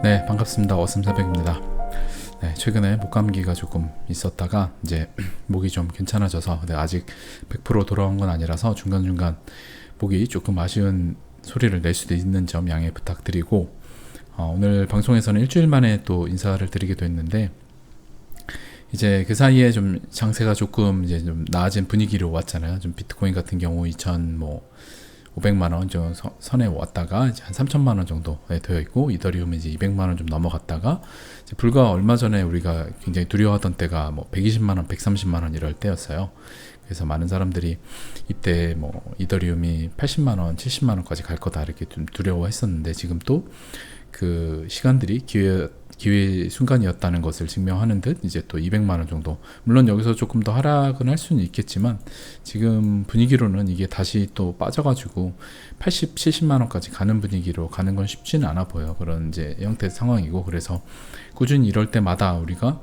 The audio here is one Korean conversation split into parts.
네, 반갑습니다. 어슴사백입니다. 네, 최근에 목감기가 조금 있었다가 이제 목이 좀 괜찮아져서, 근데 아직 100% 돌아온 건 아니라서 중간중간 목이 조금 아쉬운 소리를 낼 수도 있는 점 양해 부탁드리고, 오늘 방송에서는 일주일 만에 또 인사를 드리게 됐는데, 이제 그 사이에 좀 장세가 조금 이제 좀 나아진 분위기로 왔잖아요. 좀 비트코인 같은 경우 2,500만 원 정도 선에 왔다가 이제 한 3천만 원 정도에 되어 있고, 이더리움은 이제 200만 원 좀 넘어갔다가, 이제 불과 얼마 전에 우리가 굉장히 두려워하던 때가 뭐 120만 원, 130만 원 이럴 때였어요. 그래서 많은 사람들이 이때 뭐 이더리움이 80만 원, 70만 원까지 갈 거다 이렇게 좀 두려워했었는데, 지금 또 그 시간들이 기회의 순간이었다는 것을 증명하는 듯 이제 또 200만 원 정도, 물론 여기서 조금 더 하락은 할 수는 있겠지만 지금 분위기로는 이게 다시 또 빠져가지고 80, 70만 원까지 가는 분위기로 가는 건 쉽지는 않아 보여요. 그런 이제 형태의 상황이고, 그래서 꾸준히 이럴 때마다 우리가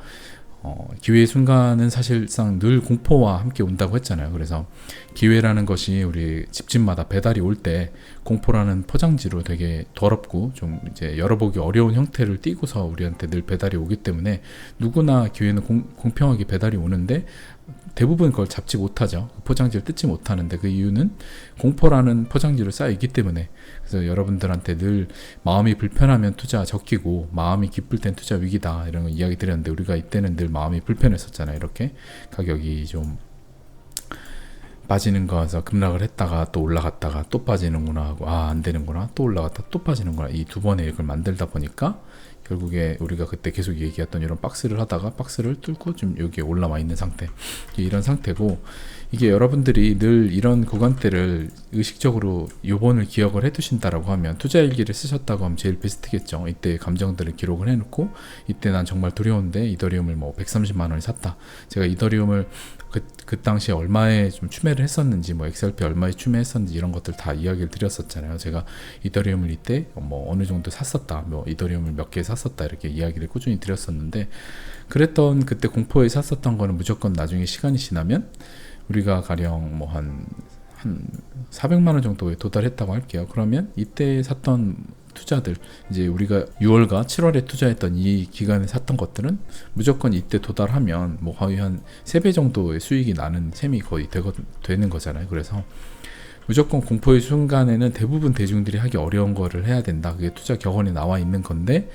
기회의 순간은 사실상 늘 공포와 함께 온다고 했잖아요. 그래서 기회라는 것이 우리 집집마다 배달이 올 때 공포라는 포장지로 되게 더럽고 좀 이제 열어보기 어려운 형태를 띠고서 우리한테 늘 배달이 오기 때문에, 누구나 기회는 공평하게 배달이 오는데 대부분 그걸 잡지 못하죠. 포장지를 뜯지 못하는데, 그 이유는 공포라는 포장지로 쌓여있기 때문에. 그래서 여러분들한테 늘 마음이 불편하면 투자 적기고 마음이 기쁠 땐 투자 위기다 이런 거 이야기 드렸는데, 우리가 이때는 늘 마음이 불편했었잖아요. 이렇게 가격이 좀 빠지는 거에서 급락을 했다가 또 올라갔다가 또 빠지는구나 하고, 안 되는구나, 또 올라갔다 또 빠지는구나, 이 두 번의 이걸 만들다 보니까 결국에 우리가 그때 계속 얘기했던 이런 박스를 하다가 박스를 뚫고 좀 여기에 올라와 있는 상태, 이런 상태고, 이게 여러분들이 늘 이런 구간대를 의식적으로 요번을 기억을 해두신다라고 하면, 투자일기를 쓰셨다고 하면 제일 베스트겠죠. 이때 감정들을 기록을 해놓고, 이때 난 정말 두려운데 이더리움을 뭐 130만 원에 샀다, 제가 이더리움을 그 당시에 얼마에 좀 추매를 했었는지, 뭐 XRP 얼마에 추매했었는지 이런 것들 다 이야기를 드렸었잖아요. 제가 이더리움을 이때 뭐 어느 정도 샀었다, 뭐 이더리움을 몇 개 샀었다 이렇게 이야기를 꾸준히 드렸었는데, 그랬던 그때 공포에 샀었던 거는 무조건 나중에 시간이 지나면 우리가 가령 뭐 한 400만 원 정도에 도달했다고 할게요. 그러면 이때 샀던 투자들, 이제 우리가 6월과 7월에 투자했던 이 기간에 샀던 것들은 무조건 이때 도달하면 뭐 거의 한 3배 정도의 수익이 나는 셈이 거의 되는 거잖아요. 그래서 무조건 공포의 순간에는 대부분 대중들이 하기 어려운 거를 해야 된다. 그게 투자 격언에 나와 있는 건데,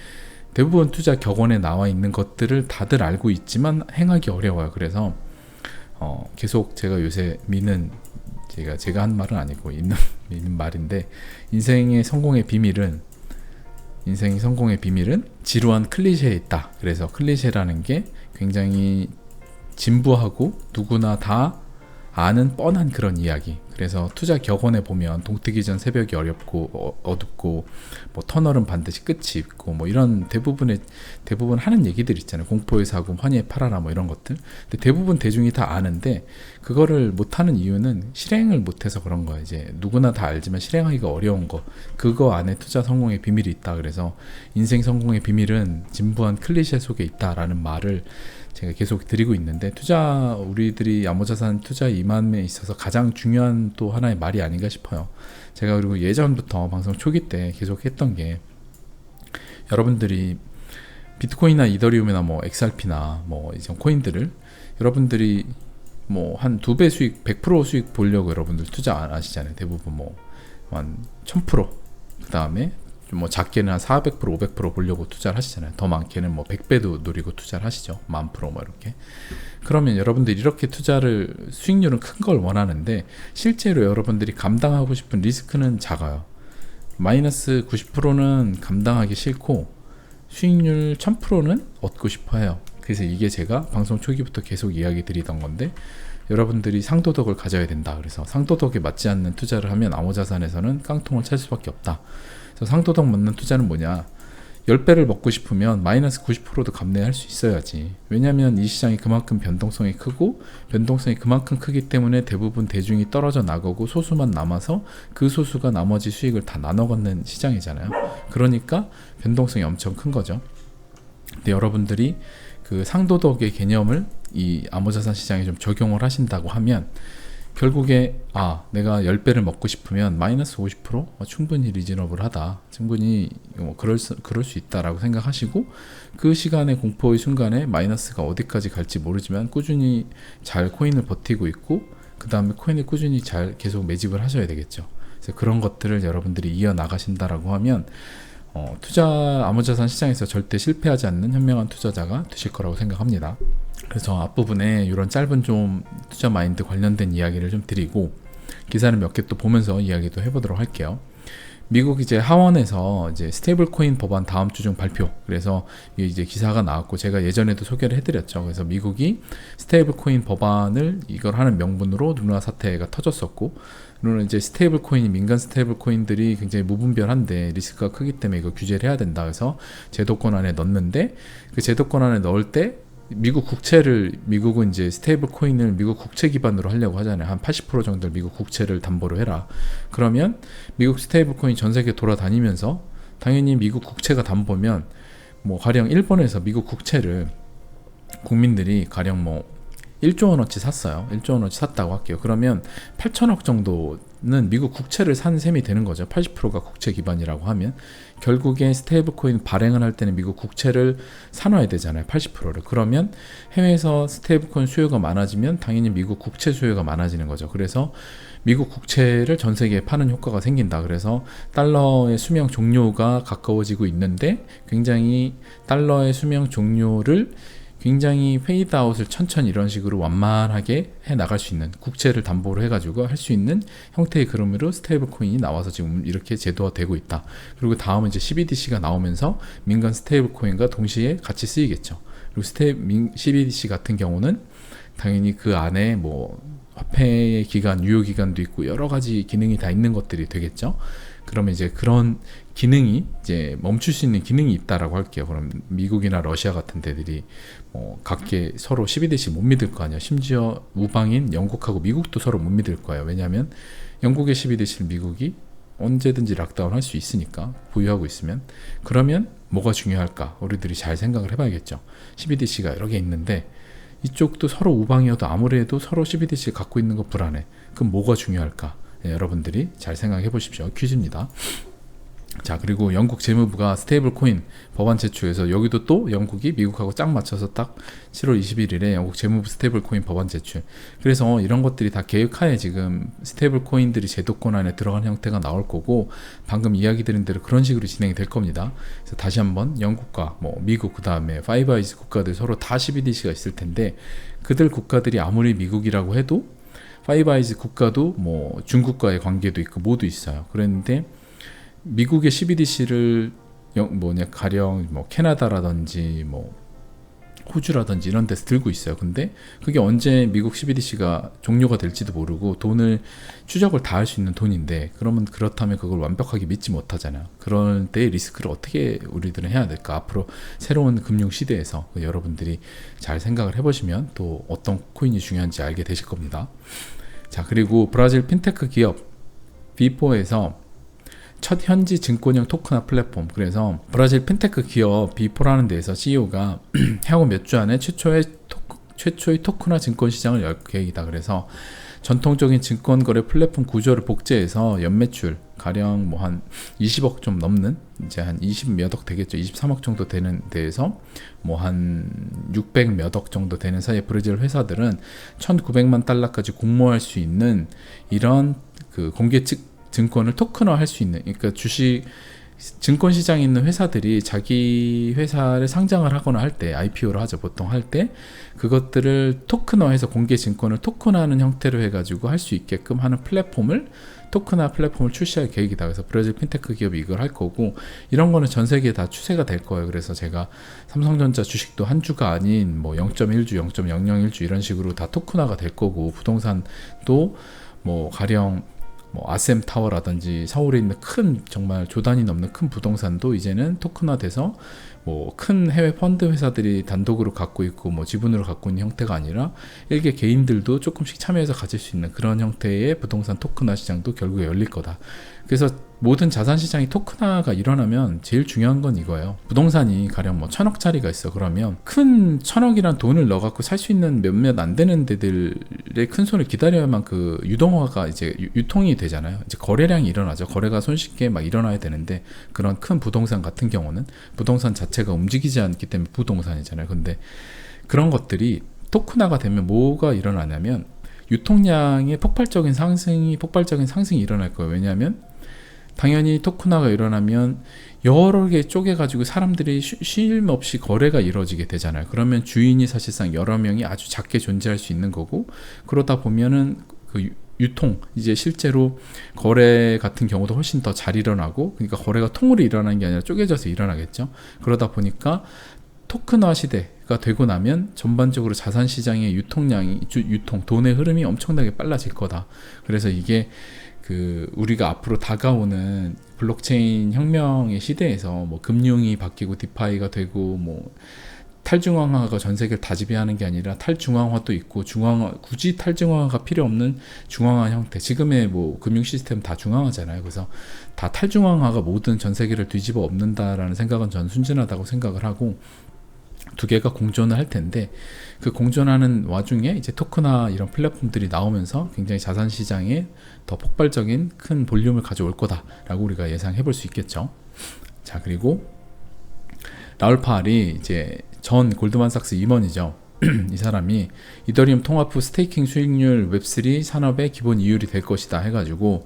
대부분 투자 격언에 나와 있는 것들을 다들 알고 있지만 행하기 어려워요. 그래서 계속 제가 요새 제가 한 말은 아니고 있는 말인데, 인생의 성공의 비밀은 지루한 클리셰에 있다. 그래서 클리셰라는 게 굉장히 진부하고 누구나 다 아는 뻔한 그런 이야기. 그래서 투자 격언에 보면 동트기 전 새벽이 어렵고 어둡고, 뭐 터널은 반드시 끝이 있고, 뭐 이런 대부분 하는 얘기들 있잖아요. 공포의 사고, 환희의 팔아라, 뭐 이런 것들. 근데 대부분 대중이 다 아는데 그거를 못하는 이유는 실행을 못해서 그런 거예요. 이제 누구나 다 알지만 실행하기가 어려운 거, 그거 안에 투자 성공의 비밀이 있다. 그래서 인생 성공의 비밀은 진부한 클리셰 속에 있다라는 말을 제가 계속 드리고 있는데, 우리들이 암호자산 투자 임함에 있어서 가장 중요한 또 하나의 말이 아닌가 싶어요. 제가 그리고 예전부터 방송 초기 때 계속 했던 게, 여러분들이 비트코인이나 이더리움이나 뭐 XRP나 뭐 이런 코인들을 여러분들이 뭐 한 2배 수익, 100% 수익 보려고 여러분들 투자 안 하시잖아요. 대부분 뭐 한 1000%, 그 다음에 뭐 작게는 한 400%, 500% 보려고 투자를 하시잖아요. 더 많게는 뭐 100배도 노리고 투자를 하시죠. 10,000% 뭐 이렇게. 그러면 여러분들이 이렇게 투자를, 수익률은 큰 걸 원하는데 실제로 여러분들이 감당하고 싶은 리스크는 작아요. 마이너스 90%는 감당하기 싫고 수익률 1000%는 얻고 싶어 해요. 그래서 이게 제가 방송 초기부터 계속 이야기 드리던 건데, 여러분들이 상도덕을 가져야 된다. 그래서 상도덕에 맞지 않는 투자를 하면 암호자산에서는 깡통을 찰 수밖에 없다. 그래서 상도덕 맞는 투자는 뭐냐, 10배를 먹고 싶으면 마이너스 90%도 감내할 수 있어야지. 왜냐하면 이 시장이 그만큼 변동성이 크고, 변동성이 그만큼 크기 때문에 대부분 대중이 떨어져 나가고 소수만 남아서 그 소수가 나머지 수익을 다 나눠 갖는 시장이잖아요. 그러니까 변동성이 엄청 큰 거죠. 근데 여러분들이 그 상도덕의 개념을 이 암호자산 시장에 좀 적용을 하신다고 하면, 결국에 내가 10배를 먹고 싶으면 마이너스 50% 충분히 리즈너블하다. 충분히 그럴 수 있다라고 생각하시고 그 시간의 공포의 순간에 마이너스가 어디까지 갈지 모르지만 꾸준히 잘 코인을 버티고 있고 그 다음에 코인을 꾸준히 잘 계속 매집을 하셔야 되겠죠. 그래서 그런 것들을 여러분들이 이어나가신다라고 하면 투자 암호자산 시장에서 절대 실패하지 않는 현명한 투자자가 되실 거라고 생각합니다. 그래서 앞부분에 이런 짧은 좀 투자 마인드 관련된 이야기를 좀 드리고 기사를 몇 개 또 보면서 이야기도 해보도록 할게요. 미국 이제 하원에서 이제 스테이블 코인 법안 다음 주 중 발표. 그래서 이제 기사가 나왔고 제가 예전에도 소개를 해드렸죠. 그래서 미국이 스테이블 코인 법안을 이걸 하는 명분으로 루나 사태가 터졌었고, 루나 이제 스테이블 코인이 민간 스테이블 코인들이 굉장히 무분별한데 리스크가 크기 때문에 이거 규제를 해야 된다. 그래서 제도권 안에 넣는데 그 제도권 안에 넣을 때 미국 국채를 미국은 이제 스테이블 코인을 미국 국채 기반으로 하려고 하잖아요. 한 80% 정도를 미국 국채를 담보로 해라. 그러면 미국 스테이블 코인 전 세계 돌아다니면서 당연히 미국 국채가 담보면 뭐 가령 일본에서 미국 국채를 국민들이 가령 뭐 1조 원어치 샀어요. 1조 원어치 샀다고 할게요. 그러면 8천억 정도는 미국 국채를 산 셈이 되는 거죠. 80%가 국채 기반이라고 하면 결국에 스테이블 코인 발행을 할 때는 미국 국채를 사놔야 되잖아요. 80%를. 그러면 해외에서 스테이블 코인 수요가 많아지면 당연히 미국 국채 수요가 많아지는 거죠. 그래서 미국 국채를 전 세계에 파는 효과가 생긴다. 그래서 달러의 수명 종료가 가까워지고 있는데 굉장히 달러의 수명 종료를 굉장히 페이드아웃을 천천히 이런 식으로 완만하게 해 나갈 수 있는 국채를 담보로 해가지고 할 수 있는 형태의 그림으로 스테이블 코인이 나와서 지금 이렇게 제도화되고 있다. 그리고 다음은 이제 CBDC가 나오면서 민간 스테이블 코인과 동시에 같이 쓰이겠죠. 그리고 CBDC 같은 경우는 당연히 그 안에 뭐 화폐의 기간, 유효 기간도 있고 여러 가지 기능이 다 있는 것들이 되겠죠. 그러면 이제 그런 기능이 이제 멈출 수 있는 기능이 있다라고 할게요. 그럼 미국이나 러시아 같은 데들이 각계 서로 CBDC 못 믿을 거 아니야. 심지어 우방인 영국하고 미국도 서로 못 믿을 거예요. 왜냐하면 영국의 CBDC를 미국이 언제든지 락다운 할 수 있으니까 보유하고 있으면 그러면 뭐가 중요할까? 우리들이 잘 생각을 해봐야겠죠. CBDC가 여러 개 있는데 이쪽도 서로 우방이어도 아무래도 서로 CBDC를 갖고 있는 거 불안해. 그럼 뭐가 중요할까? 여러분들이 잘 생각해 보십시오. 퀴즈입니다. 자, 그리고 영국 재무부가 스테이블 코인 법안 제출해서 여기도 또 영국이 미국하고 짝 맞춰서 딱 7월 21일에 영국 재무부 스테이블 코인 법안 제출. 그래서 이런 것들이 다 계획하에 지금 스테이블 코인들이 제도권 안에 들어간 형태가 나올 거고 방금 이야기 드린 대로 그런 식으로 진행이 될 겁니다. 그래서 다시 한번 영국과 뭐 미국 그다음에 파이브 아이즈 국가들 서로 다 CBDC가 있을 텐데 그들 국가들이 아무리 미국이라고 해도 파이브 아이즈 국가도 뭐 중국과의 관계도 있고 모두 있어요. 그랬는데 미국의 CBDC를 가령 뭐 캐나다라든지 뭐 호주라든지 이런 데서 들고 있어요. 근데 그게 언제 미국 CBDC가 종료가 될지도 모르고 돈을 추적을 다 할 수 있는 돈인데 그러면 그렇다면 그걸 완벽하게 믿지 못하잖아요. 그럴 때 리스크를 어떻게 우리들은 해야 될까? 앞으로 새로운 금융 시대에서 여러분들이 잘 생각을 해보시면 또 어떤 코인이 중요한지 알게 되실 겁니다. 자, 그리고 브라질 핀테크 기업 B4에서 첫 현지 증권형 토큰화 플랫폼. 그래서 브라질 핀테크 기업 B4라는 데에서 CEO가 향후 몇 주 안에 최초의 토큰화 증권 시장을 열 계획이다. 그래서 전통적인 증권 거래 플랫폼 구조를 복제해서 연매출 가령 뭐 한 20억 좀 넘는 이제 한 20 몇 억 되겠죠. 23억 정도 되는 데에서 뭐 한 600 몇 억 정도 되는 사이의 브라질 회사들은 1,900만 달러까지 공모할 수 있는 이런 그 공개 증권을 토큰화 할 수 있는, 그러니까 주식 증권 시장에 있는 회사들이 자기 회사를 상장을 하거나 할 때 IPO를 하죠. 보통 할 때 그것들을 토큰화해서 공개 증권을 토큰화하는 형태로 해가지고 할 수 있게끔 하는 플랫폼을 토큰화 플랫폼을 출시할 계획이다. 그래서 브라질 핀테크 기업이 이걸 할 거고 이런 거는 전 세계에 다 추세가 될 거예요. 그래서 제가 삼성전자 주식도 한 주가 아닌 뭐 0.1주, 0.001주 이런 식으로 다 토큰화가 될 거고 부동산도 뭐 가령 뭐 아셈타워라든지 서울에 있는 큰 정말 조단이 넘는 큰 부동산도 이제는 토큰화돼서 뭐 큰 해외 펀드 회사들이 단독으로 갖고 있고 뭐 지분으로 갖고 있는 형태가 아니라 일개 개인들도 조금씩 참여해서 가질 수 있는 그런 형태의 부동산 토큰화 시장도 결국에 열릴 거다. 그래서 모든 자산 시장이 토큰화가 일어나면 제일 중요한 건 이거예요. 부동산이 가령 뭐 1,000억짜리가 있어. 그러면 큰 1,000억이란 돈을 넣어갖고 살 수 있는 몇몇 안 되는 데들의 큰 손을 기다려야만 그 유동화가 이제 유통이 되잖아요. 이제 거래량이 일어나죠. 거래가 손쉽게 막 일어나야 되는데, 그런 큰 부동산 같은 경우는 부동산 자체가 움직이지 않기 때문에 부동산이잖아요. 근데 그런 것들이 토큰화가 되면 뭐가 일어나냐면 유통량의 폭발적인 상승이 일어날 거예요. 왜냐하면 당연히 토큰화가 일어나면 여러 개 쪼개가지고 사람들이 쉼 없이 거래가 이루어지게 되잖아요. 그러면 주인이 사실상 여러 명이 아주 작게 존재할 수 있는 거고, 그러다 보면은 그 유통, 이제 실제로 거래 같은 경우도 훨씬 더 잘 일어나고, 그러니까 거래가 통으로 일어나는 게 아니라 쪼개져서 일어나겠죠. 그러다 보니까 토큰화 시대가 되고 나면 전반적으로 자산 시장의 유통량이, 돈의 흐름이 엄청나게 빨라질 거다. 그래서 이게 그 우리가 앞으로 다가오는 블록체인 혁명의 시대에서 뭐 금융이 바뀌고 디파이가 되고 뭐 탈중앙화가 전 세계를 다 지배하는 게 아니라 탈중앙화도 있고, 굳이 탈중앙화가 필요 없는 중앙화 형태. 지금의 뭐 금융 시스템 다 중앙화잖아요. 그래서 다 탈중앙화가 모든 전 세계를 뒤집어 엎는다라는 생각은 저는 순진하다고 생각을 하고, 두 개가 공존을 할 텐데, 그 공존하는 와중에 이제 토큰화 이런 플랫폼들이 나오면서 굉장히 자산 시장에 더 폭발적인 큰 볼륨을 가져올 거다라고 우리가 예상해 볼 수 있겠죠. 자, 그리고 라울 파알이 이제 전 골드만삭스 임원이죠. 이 사람이 이더리움 통합 후 스테이킹 수익률 웹3 산업의 기본 이율이 될 것이다 해가지고,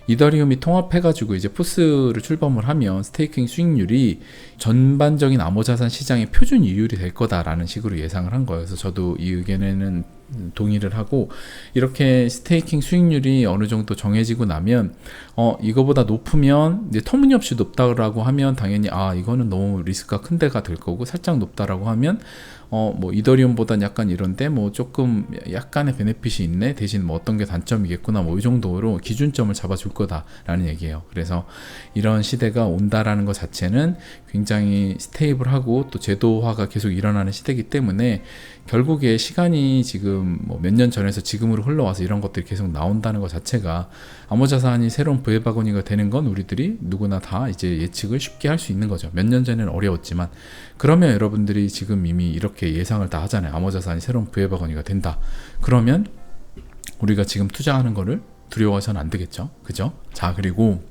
이더리움이 통합해가지고 이제 포스를 출범을 하면 스테이킹 수익률이 전반적인 암호자산 시장의 표준 이율이 될 거다라는 식으로 예상을 한 거예요. 그래서 저도 이 의견에는 동의를 하고, 이렇게 스테이킹 수익률이 어느 정도 정해지고 나면 이거보다 높으면, 이제 터무니없이 높다라고 하면 당연히 이거는 너무 리스크가 큰 데가 될 거고, 살짝 높다라고 하면 뭐 이더리움보단 약간 이런데 뭐 조금 약간의 베네핏이 있네, 대신 뭐 어떤 게 단점이겠구나, 뭐 이 정도로 기준점을 잡아줄 거다라는 얘기예요. 그래서 이런 시대가 온다라는 것 자체는 굉장히 스테이블하고 또 제도화가 계속 일어나는 시대이기 때문에, 결국에 시간이 지금 뭐 몇 년 전에서 지금으로 흘러와서 이런 것들이 계속 나온다는 것 자체가, 암호자산이 새로운 부해바구니가 되는 건 우리들이 누구나 다 이제 예측을 쉽게 할 수 있는 거죠. 몇 년 전에는 어려웠지만, 그러면 여러분들이 지금 이미 이렇게 예상을 다 하잖아요. 암호자산이 새로운 부해바구니가 된다. 그러면 우리가 지금 투자하는 거를 두려워해서는 안 되겠죠. 그죠? 자, 그리고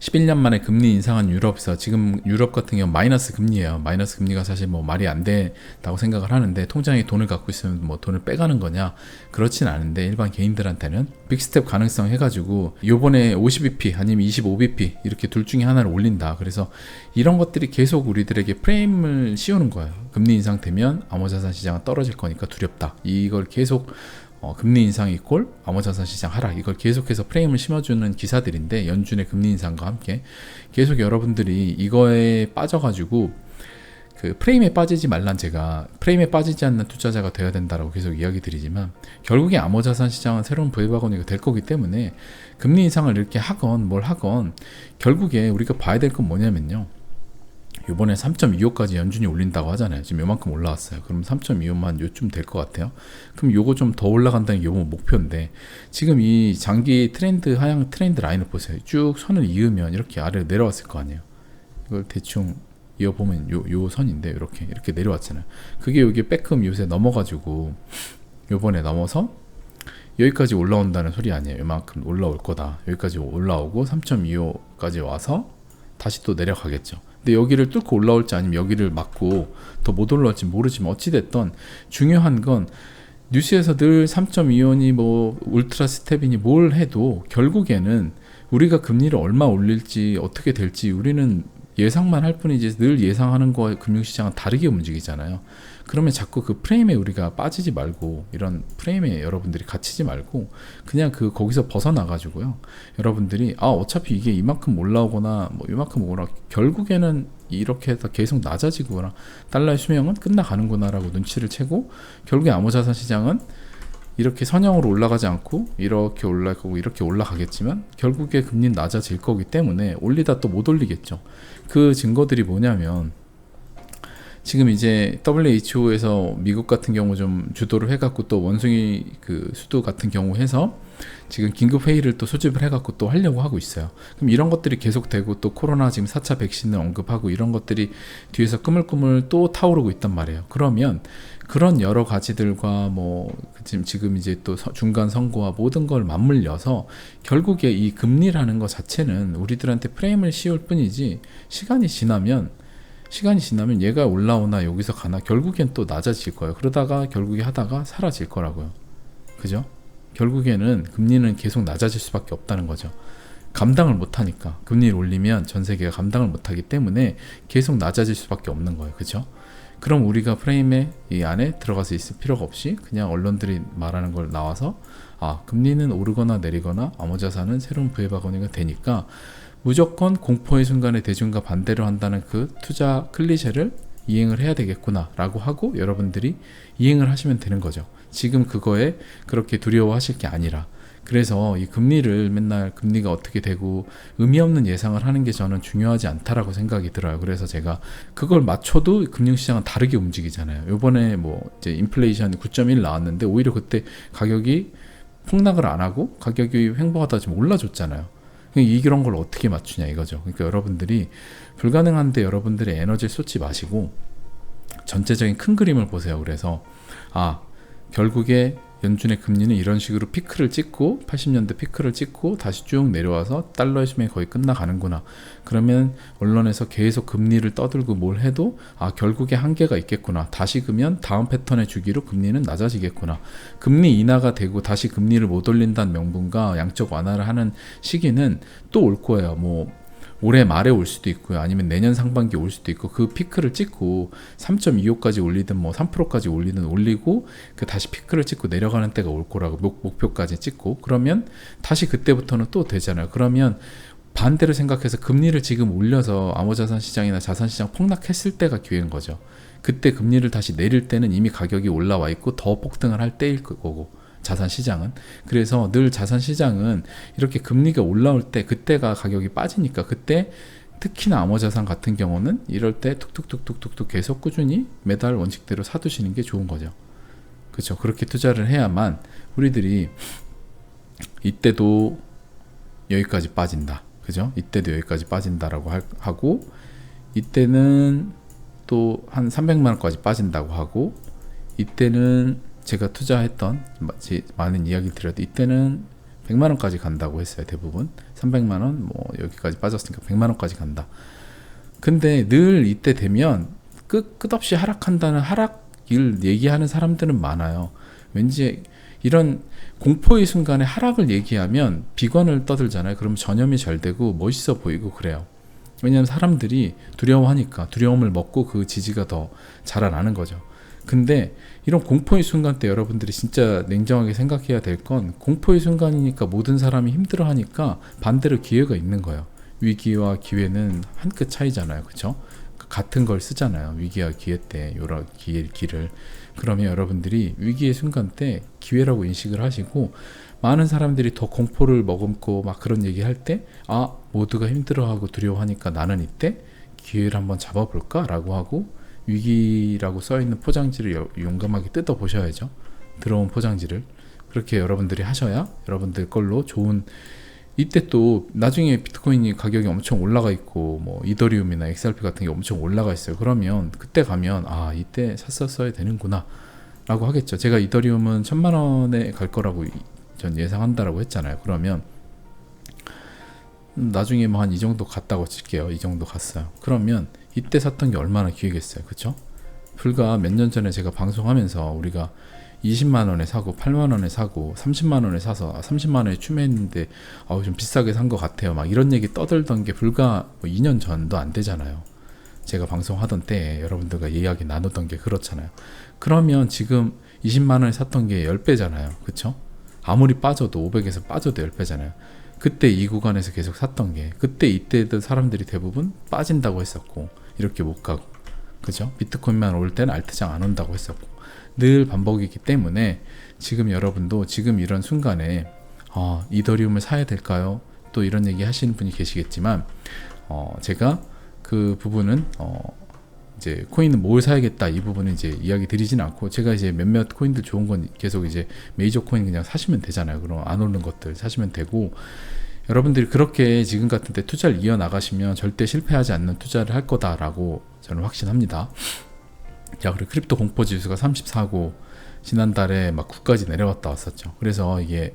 11년 만에 금리 인상한 유럽에서, 지금 유럽 같은 경우 마이너스 금리예요. 마이너스 금리가 사실 뭐 말이 안 된다고 생각을 하는데, 통장에 돈을 갖고 있으면 뭐 돈을 빼가는 거냐? 그렇진 않은데, 일반 개인들한테는 빅스텝 가능성 해가지고 요번에 50bp 아니면 25bp 이렇게 둘 중에 하나를 올린다. 그래서 이런 것들이 계속 우리들에게 프레임을 씌우는 거예요. 금리 인상되면 암호자산 시장은 떨어질 거니까 두렵다. 이걸 계속 금리 인상 이꼴 암호자산 시장 하락, 이걸 계속해서 프레임을 심어주는 기사들인데, 연준의 금리 인상과 함께 계속 여러분들이 이거에 빠져가지고 그 프레임에 빠지지 말란, 제가 프레임에 빠지지 않는 투자자가 되어야 된다라고 계속 이야기 드리지만, 결국에 암호자산 시장은 새로운 부해바구니가 될 거기 때문에 금리 인상을 이렇게 하건 뭘 하건 결국에 우리가 봐야 될 건 뭐냐면요, 이번에 3.25까지 연준이 올린다고 하잖아요. 지금 요만큼 올라왔어요. 그럼 3.25만 요쯤 될 것 같아요. 그럼 요거 좀 더 올라간다는 게 요거 목표인데, 지금 이 장기 트렌드, 하향 트렌드 라인을 보세요. 쭉 선을 이으면 이렇게 아래로 내려왔을 거 아니에요. 이걸 대충 이어보면 요 선인데 이렇게 내려왔잖아요. 그게 여기 빼끔 요새 넘어가지고 요번에 넘어서 여기까지 올라온다는 소리 아니에요. 요만큼 올라올 거다. 여기까지 올라오고 3.25까지 와서 다시 또 내려가겠죠. 근데 여기를 뚫고 올라올지 아니면 여기를 막고 더 못 올라올지 모르지만, 어찌됐든 중요한 건 뉴스에서 늘 3.25니 뭐 울트라 스텝이니 뭘 해도 결국에는 우리가 금리를 얼마 올릴지 어떻게 될지 우리는 예상만 할 뿐이지, 늘 예상하는 거와 금융시장은 다르게 움직이잖아요. 그러면 자꾸 그 프레임에 우리가 빠지지 말고, 이런 프레임에 여러분들이 갇히지 말고 그냥 거기서 벗어나가지고요, 여러분들이 어차피 이게 이만큼 올라오거나 뭐 이만큼 오거나 결국에는 이렇게 해서 계속 낮아지거나 달러의 수명은 끝나가는구나 라고 눈치를 채고, 결국에 암호자산 시장은 이렇게 선형으로 올라가지 않고 이렇게 올라가고 이렇게 올라가겠지만 결국에 금리는 낮아질 거기 때문에 올리다 또 못 올리겠죠. 그 증거들이 뭐냐면, 지금 이제 WHO에서 미국 같은 경우 좀 주도를 해갖고 또 원숭이 그 수도 같은 경우 해서 지금 긴급 회의를 또 소집을 해갖고 또 하려고 하고 있어요. 그럼 이런 것들이 계속되고 또 코로나 지금 4차 백신을 언급하고 이런 것들이 뒤에서 꾸물꾸물 또 타오르고 있단 말이에요. 그러면 그런 여러 가지들과 뭐 지금 이제 또 중간 선거와 모든 걸 맞물려서 결국에 이 금리라는 것 자체는 우리들한테 프레임을 씌울 뿐이지 시간이 지나면 얘가 올라오나 여기서 가나 결국엔 또 낮아질 거예요. 그러다가 결국에 하다가 사라질 거라고요. 그죠? 결국에는 금리는 계속 낮아질 수밖에 없다는 거죠. 감당을 못하니까 금리를 올리면 전 세계가 감당을 못하기 때문에 계속 낮아질 수밖에 없는 거예요. 그죠? 그럼 우리가 프레임에 이 안에 들어가서 있을 필요가 없이 그냥 언론들이 말하는 걸 나와서 금리는 오르거나 내리거나 암호자산은 새로운 부의 바구니가 되니까 무조건 공포의 순간에 대중과 반대로 한다는 그 투자 클리셰를 이행을 해야 되겠구나 라고 하고 여러분들이 이행을 하시면 되는 거죠. 지금 그거에 그렇게 두려워하실 게 아니라. 그래서 이 금리를 맨날 금리가 어떻게 되고 의미 없는 예상을 하는 게 저는 중요하지 않다라고 생각이 들어요. 그래서 제가 그걸 맞춰도 금융시장은 다르게 움직이잖아요. 요번에 뭐 이제 인플레이션 9.1 나왔는데 오히려 그때 가격이 폭락을 안 하고 가격이 횡보하다 좀 올라줬잖아요. 이런 걸 어떻게 맞추냐 이거죠. 그러니까 여러분들이 불가능한데 여러분들의 에너지를 쏟지 마시고 전체적인 큰 그림을 보세요. 그래서 결국에 연준의 금리는 이런 식으로 피크를 찍고 80년대 피크를 찍고 다시 쭉 내려와서 달러의 수명이 거의 끝나가는구나. 그러면 언론에서 계속 금리를 떠들고 뭘 해도 결국에 한계가 있겠구나. 다시 그러면 다음 패턴의 주기로 금리는 낮아지겠구나. 금리 인하가 되고 다시 금리를 못 올린다는 명분과 양적 완화를 하는 시기는 또 올 거예요. 뭐 올해 말에 올 수도 있고요. 아니면 내년 상반기에 올 수도 있고 그 피크를 찍고 3.25까지 올리든 뭐 3%까지 올리든 올리고 그 다시 피크를 찍고 내려가는 때가 올 거라고 목표까지 찍고 그러면 다시 그때부터는 또 되잖아요. 그러면 반대로 생각해서 금리를 지금 올려서 암호자산 시장이나 자산시장 폭락했을 때가 기회인 거죠. 그때 금리를 다시 내릴 때는 이미 가격이 올라와 있고 더 폭등을 할 때일 거고 자산시장은. 그래서 늘 자산시장은 이렇게 금리가 올라올 때 그때가 가격이 빠지니까 그때 특히나 암호자산 같은 경우는 이럴 때 툭툭툭툭툭 계속 꾸준히 매달 원칙대로 사두시는 게 좋은 거죠. 그렇죠. 그렇게 투자를 해야만 우리들이 이때도 여기까지 빠진다. 그죠? 이때도 여기까지 빠진다라고 하고 이때는 또 한 300만 원까지 빠진다고 하고 이때는 제가 투자했던 많은 이야기 드려도 이때는 100만 원까지 간다고 했어요. 대부분 300만 원 뭐 여기까지 빠졌으니까 100만 원까지 간다. 근데 늘 이때 되면 끝없이 하락한다는 하락을 얘기하는 사람들은 많아요. 왠지 이런 공포의 순간에 하락을 얘기하면 비관을 떠들잖아요. 그럼 전염이 잘 되고 멋있어 보이고 그래요. 왜냐하면 사람들이 두려워하니까 두려움을 먹고 그 지지가 더 자라나는 거죠. 근데 이런 공포의 순간 때 여러분들이 진짜 냉정하게 생각해야 될 건 공포의 순간이니까 모든 사람이 힘들어하니까 반대로 기회가 있는 거예요. 위기와 기회는 한 끗 차이잖아요. 그렇죠? 같은 걸 쓰잖아요. 위기와 기회 때 여러 기를. 그러면 여러분들이 위기의 순간 때 기회라고 인식을 하시고 많은 사람들이 더 공포를 머금고 막 그런 얘기 할 때 모두가 힘들어하고 두려워하니까 나는 이때 기회를 한번 잡아볼까? 라고 하고 위기라고 써있는 포장지를 용감하게 뜯어 보셔야죠. 들어온 포장지를. 그렇게 여러분들이 하셔야 여러분들 걸로 좋은 이때 또 나중에 비트코인이 가격이 엄청 올라가 있고 뭐 이더리움이나 XRP 같은 게 엄청 올라가 있어요. 그러면 그때 가면 이때 샀었어야 되는구나 라고 하겠죠. 제가 이더리움은 1000만 원에 갈 거라고 전 예상한다라고 했잖아요. 그러면 나중에 뭐 한 이 정도 갔다고 칠게요. 이 정도 갔어요. 그러면 이때 샀던 게 얼마나 기회겠어요. 그쵸? 불과 몇 년 전에 제가 방송하면서 우리가 20만 원에 사고 8만 원에 사고 30만 원에 사서 30만 원에 추매했는데 좀 비싸게 산 것 같아요. 막 이런 얘기 떠들던 게 불과 2년 전도 안 되잖아요. 제가 방송하던 때 여러분들과 이야기 나누던 게 그렇잖아요. 그러면 지금 20만 원에 샀던 게 10배잖아요. 그쵸? 아무리 빠져도 500에서 빠져도 10배잖아요. 그때 이 구간에서 계속 샀던 게 그때 이때도 사람들이 대부분 빠진다고 했었고 이렇게 못 가고 그죠? 비트코인만 올 때는 알트장 안 온다고 했었고 늘 반복이기 때문에 지금 여러분도 지금 이런 순간에 이더리움을 사야 될까요? 또 이런 얘기 하시는 분이 계시겠지만 제가 그 부분은 이제 코인은 뭘 사야겠다 이 부분은 이제 이야기 드리진 않고, 제가 이제 몇몇 코인들 좋은 건 계속 이제 메이저 코인 그냥 사시면 되잖아요. 그럼 안 오르는 것들 사시면 되고, 여러분들이 그렇게 지금 같은 때 투자를 이어나가시면 절대 실패하지 않는 투자를 할 거다라고 저는 확신합니다. 자, 그리고 크립토 공포 지수가 34고 지난달에 막 9까지 내려갔다 왔었죠. 그래서 이게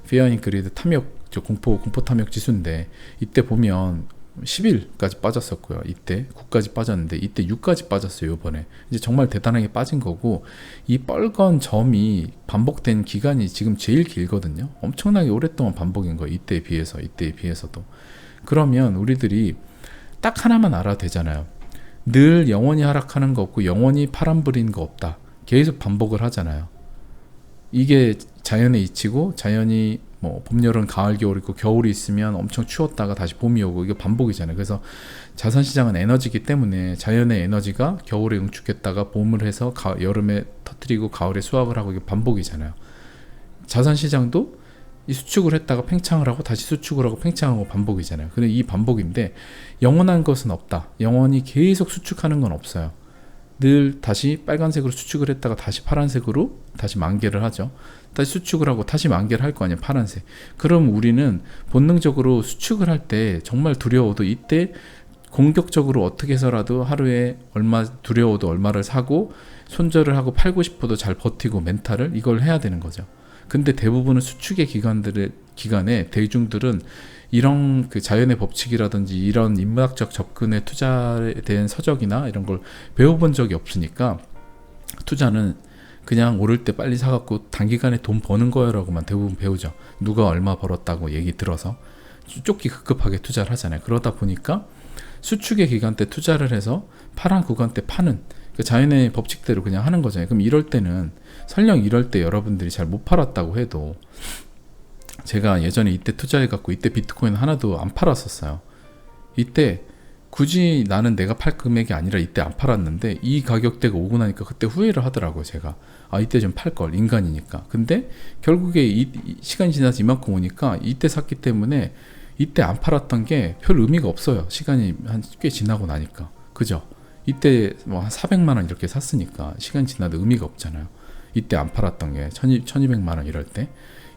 피어 인 그리드 탐욕, 공포 탐욕 지수인데, 이때 보면 10일까지 빠졌었고요. 이때 9까지 빠졌는데 이때 6까지 빠졌어요. 이번에 이제 정말 대단하게 빠진 거고, 이 빨간 점이 반복된 기간이 지금 제일 길거든요. 엄청나게 오랫동안 반복인 거예요. 이때에 비해서도. 그러면 우리들이 딱 하나만 알아도 되잖아요. 늘 영원히 하락하는 거 없고 영원히 파란불인 거 없다. 계속 반복을 하잖아요. 이게 자연의 이치고, 자연이 뭐 봄, 여름, 가을, 겨울 있고, 겨울이 있으면 엄청 추웠다가 다시 봄이 오고, 이게 반복이잖아요. 그래서 자산시장은 에너지이기 때문에 자연의 에너지가 겨울에 응축했다가 봄을 해서 여름에 터뜨리고 가을에 수확을 하고, 이게 반복이잖아요. 자산시장도 이 수축을 했다가 팽창을 하고 다시 수축을 하고 팽창하고 반복이잖아요. 근데 이 반복인데 영원한 것은 없다. 영원히 계속 수축하는 건 없어요. 늘 다시 빨간색으로 수축을 했다가 다시 파란색으로 다시 만개를 하죠. 다시 수축을 하고 다시 만개를 할 거 아니에요. 파란색. 그럼 우리는 본능적으로 수축을 할 때 정말 두려워도, 이때 공격적으로 어떻게 해서라도 하루에 얼마, 두려워도 얼마를 사고 손절을 하고 팔고 싶어도 잘 버티고 멘탈을 이걸 해야 되는 거죠. 근데 대부분은 수축의 기간에 대중들은 이런 그 자연의 법칙이라든지 이런 인문학적 접근의 투자에 대한 서적이나 이런 걸 배워본 적이 없으니까, 투자는 그냥 오를 때 빨리 사갖고 단기간에 돈 버는 거라고만 대부분 배우죠. 누가 얼마 벌었다고 얘기 들어서 쫓기 급급하게 투자를 하잖아요. 그러다 보니까 수축의 기간 때 투자를 해서 파란 구간 때 파는, 그 자연의 법칙대로 그냥 하는 거잖아요. 그럼 이럴 때는, 설령 이럴 때 여러분들이 잘 못 팔았다고 해도, 제가 예전에 이때 투자해갖고 이때 비트코인 하나도 안 팔았었어요. 이때 굳이 나는 내가 팔 금액이 아니라 이때 안 팔았는데, 이 가격대가 오고 나니까 그때 후회를 하더라고요. 제가 이때 좀 팔걸, 인간이니까. 근데 결국에 이 시간이 지나서 이만큼 오니까 이때 샀기 때문에 이때 안 팔았던 게 별 의미가 없어요. 시간이 한 꽤 지나고 나니까. 그죠? 이때 뭐 한 400만 원 이렇게 샀으니까 시간 지나도 의미가 없잖아요. 이때 안 팔았던 게 1200만 원 이럴 때,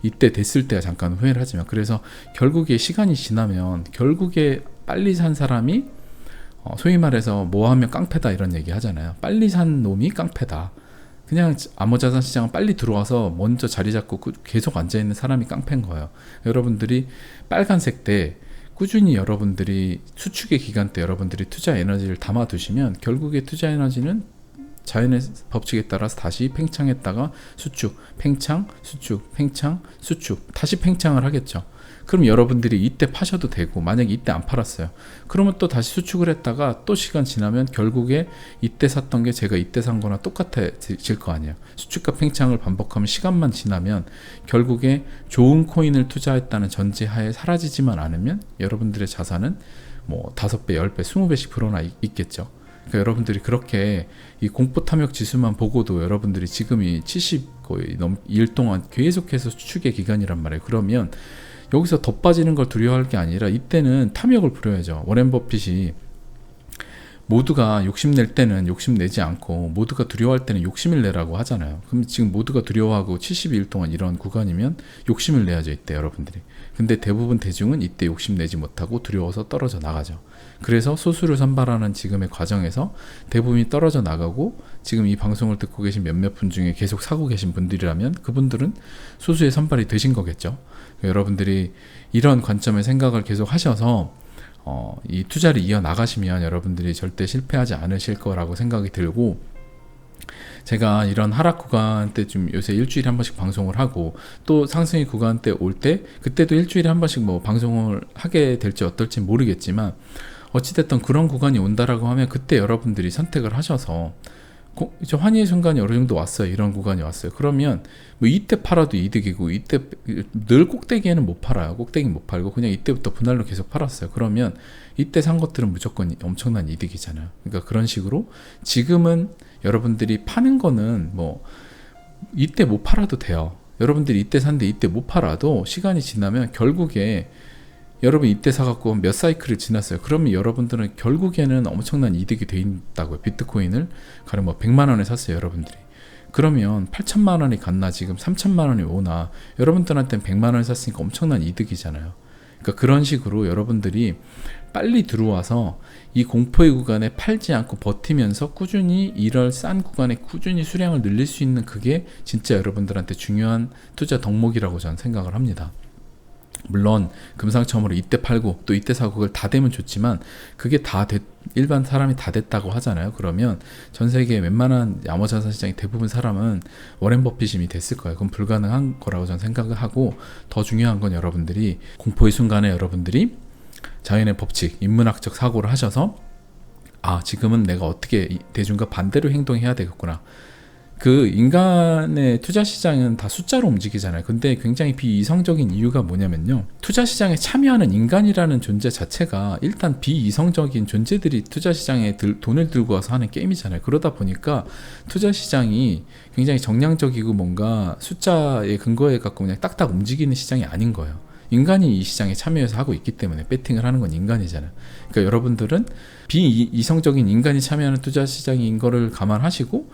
이때 됐을 때가 잠깐 후회를 하지만, 그래서 결국에 시간이 지나면 결국에 빨리 산 사람이 소위 말해서 뭐 하면 깡패다 이런 얘기 하잖아요. 빨리 산 놈이 깡패다. 그냥 암호자산 시장은 빨리 들어와서 먼저 자리 잡고 계속 앉아있는 사람이 깡패인 거예요. 여러분들이 빨간색 때 꾸준히 여러분들이 수축의 기간 때 여러분들이 투자 에너지를 담아두시면, 결국에 투자 에너지는 자연의 법칙에 따라서 다시 팽창했다가 수축, 팽창, 수축, 팽창, 수축, 다시 팽창을 하겠죠. 그럼 여러분들이 이때 파셔도 되고, 만약에 이때 안 팔았어요. 그러면 또 다시 수축을 했다가 또 시간 지나면 결국에 이때 샀던 게 제가 이때 산 거나 똑같아질 거 아니에요. 수축과 팽창을 반복하면 시간만 지나면 결국에 좋은 코인을 투자했다는 전제하에 사라지지만 않으면 여러분들의 자산은 뭐 5배, 10배, 20배씩 불어나 있겠죠. 그러니까 여러분들이 그렇게 이 공포 탐욕 지수만 보고도 여러분들이 지금이 70 거의 일 동안 계속해서 수축의 기간이란 말이에요. 그러면 여기서 더 빠지는 걸 두려워할 게 아니라 이때는 탐욕을 부려야죠. 워렌 버핏이 모두가 욕심낼 때는 욕심내지 않고 모두가 두려워할 때는 욕심을 내라고 하잖아요. 그럼 지금 모두가 두려워하고 72일 동안 이런 구간이면 욕심을 내야죠. 이때 여러분들이. 근데 대부분 대중은 이때 욕심내지 못하고 두려워서 떨어져 나가죠. 그래서 소수를 선발하는 지금의 과정에서 대부분이 떨어져 나가고, 지금 이 방송을 듣고 계신 몇몇 분 중에 계속 사고 계신 분들이라면 그분들은 소수의 선발이 되신 거겠죠. 여러분들이 이런 관점의 생각을 계속 하셔서 이 투자를 이어나가시면 여러분들이 절대 실패하지 않으실 거라고 생각이 들고, 제가 이런 하락 구간 때 좀 요새 일주일에 한 번씩 방송을 하고, 또 상승의 구간 때 올 때 그때도 일주일에 한 번씩 뭐 방송을 하게 될지 어떨지 모르겠지만, 어찌됐든 그런 구간이 온다라고 하면 그때 여러분들이 선택을 하셔서, 이제 환희의 순간이 어느 정도 왔어요. 이런 구간이 왔어요. 그러면 뭐 이때 팔아도 이득이고, 이때 늘 꼭대기에는 못 팔아요. 꼭대기 못 팔고 그냥 이때부터 분할로 계속 팔았어요. 그러면 이때 산 것들은 무조건 엄청난 이득이잖아요. 그러니까 그런 식으로 지금은 여러분들이 파는 거는 뭐 이때 못 팔아도 돼요. 여러분들이 이때 샀는데 이때 못 팔아도 시간이 지나면 결국에 여러분 이때 사갖고 몇 사이클을 지났어요. 그러면 여러분들은 결국에는 엄청난 이득이 돼 있다고요. 비트코인을 가령 뭐 100만 원에 샀어요, 여러분들이. 그러면 8천만 원이 갔나 지금 3천만 원이 오나 여러분들한테는 100만 원을 샀으니까 엄청난 이득이잖아요. 그러니까 그런 식으로 여러분들이 빨리 들어와서 이 공포의 구간에 팔지 않고 버티면서 꾸준히 이럴 싼 구간에 꾸준히 수량을 늘릴 수 있는 그게 진짜 여러분들한테 중요한 투자 덕목이라고 저는 생각을 합니다. 물론 금상첨화로 이때 팔고 또 이때 사고 그걸 다 되면 좋지만 그게 일반 사람이 다 됐다고 하잖아요. 그러면 전 세계 웬만한 암호자산 시장의 대부분 사람은 워렌 버핏이 됐을 거예요. 그건 불가능한 거라고 저는 생각을 하고, 더 중요한 건 여러분들이 공포의 순간에 여러분들이 자연의 법칙, 인문학적 사고를 하셔서 지금은 내가 어떻게 대중과 반대로 행동해야 되겠구나. 그 인간의 투자 시장은 다 숫자로 움직이잖아요. 근데 굉장히 비이성적인 이유가 뭐냐면요, 투자 시장에 참여하는 인간이라는 존재 자체가 일단 비이성적인 존재들이 투자 시장에 돈을 들고 와서 하는 게임이잖아요. 그러다 보니까 투자 시장이 굉장히 정량적이고 뭔가 숫자에 근거해 갖고 그냥 딱딱 움직이는 시장이 아닌 거예요. 인간이 이 시장에 참여해서 하고 있기 때문에 배팅을 하는 건 인간이잖아요. 그러니까 여러분들은 비이성적인 인간이 참여하는 투자 시장인 거를 감안하시고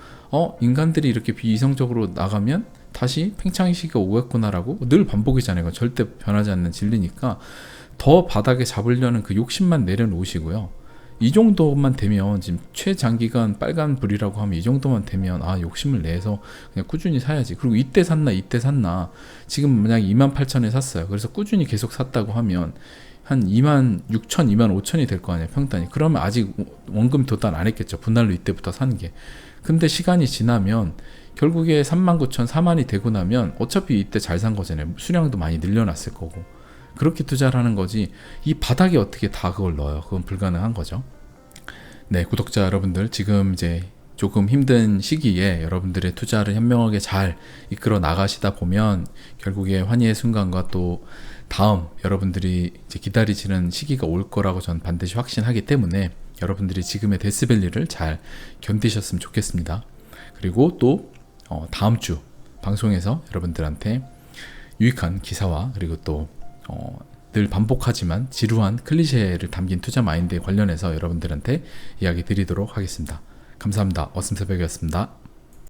인간들이 이렇게 비이성적으로 나가면 다시 팽창의 시기가 오겠구나라고 늘 반복이잖아요. 절대 변하지 않는 진리니까 더 바닥에 잡으려는 그 욕심만 내려놓으시고요. 이 정도만 되면, 지금 최장기간 빨간 불이라고 하면 이 정도만 되면 욕심을 내서 그냥 꾸준히 사야지. 그리고 이때 샀나 지금 만약 28,000에 샀어요. 그래서 꾸준히 계속 샀다고 하면 한 26,000, 25,000이 될 거 아니에요, 평단이. 그러면 아직 원금 도달 안 했겠죠, 분할로 이때부터 사는 게. 근데 시간이 지나면 결국에 39,000, 4만이 되고 나면 어차피 이때 잘 산 거잖아요. 수량도 많이 늘려놨을 거고. 그렇게 투자를 하는 거지, 이 바닥에 어떻게 다 그걸 넣어요? 그건 불가능한 거죠. 네, 구독자 여러분들, 지금 이제 조금 힘든 시기에 여러분들의 투자를 현명하게 잘 이끌어 나가시다 보면 결국에 환희의 순간과 또 다음 여러분들이 이제 기다리시는 시기가 올 거라고 저는 반드시 확신하기 때문에 여러분들이 지금의 데스밸리를 잘 견디셨으면 좋겠습니다. 그리고 또 다음 주 방송에서 여러분들한테 유익한 기사와 그리고 또 늘 반복하지만 지루한 클리셰를 담긴 투자 마인드에 관련해서 여러분들한테 이야기 드리도록 하겠습니다. 감사합니다. 어슴새벽이었습니다.